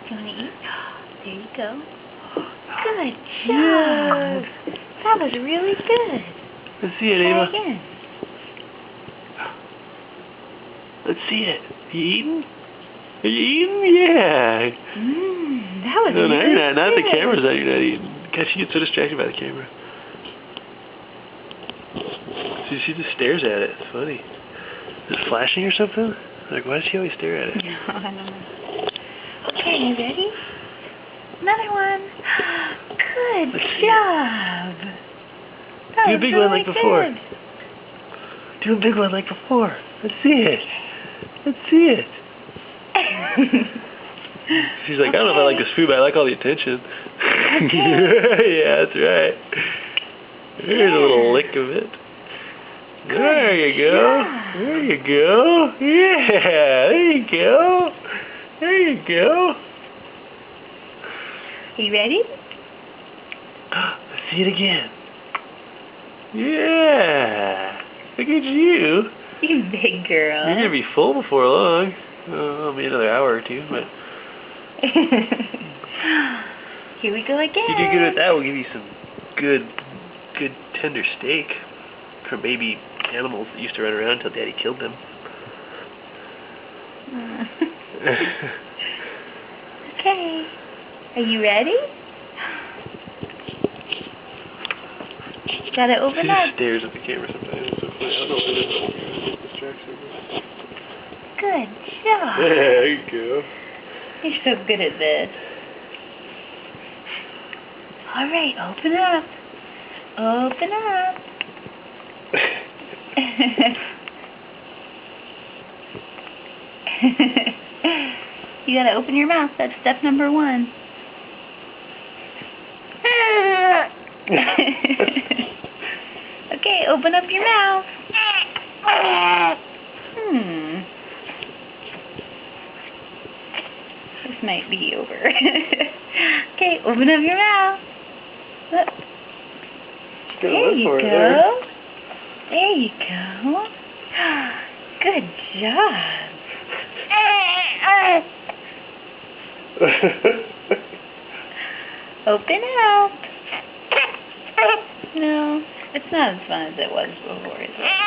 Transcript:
You want to eat? There you go. Good job. That was really good. Let's see it, Try Ava. again. Let's see it. You eating? Are you eating? Yeah. That was No, really you're not. Not good. the camera's that you're not eating. God, she gets so distracted by the camera. See, she just stares at it. It's funny. Is it flashing or something? Like, why does she always stare at it? No, I don't know. Okay, you ready? Another one. Good job. That Do a was big really one like before. good. Do a big one like before. Let's see it. Let's see it. She's like, I don't know if I like this food, but I like all the attention. Okay. Yeah, that's right. Here's a little lick of it. Good There you go. job. There you go. Yeah, there you go. There you go. You ready? Let's see it again. Yeah. Look at you. You big girl. You're going to be full before long. Maybe another hour or two, but Here we go again. if you do good with that, we'll give you some good tender steak from baby animals that used to run around until Daddy killed them. Okay. Are you ready? Gotta open She up. just stares at the camera sometimes. It's so funny. I don't know if it is or distracts her. Good job. There you go. You're so good at this. All right, open up. Open up. You gotta open your mouth. That's step number 1. Okay, open up your mouth. This might be over. Okay, open up your mouth. Look. There you go. There you go. Good job. Open up. No, it's not as fun as it was before, is it?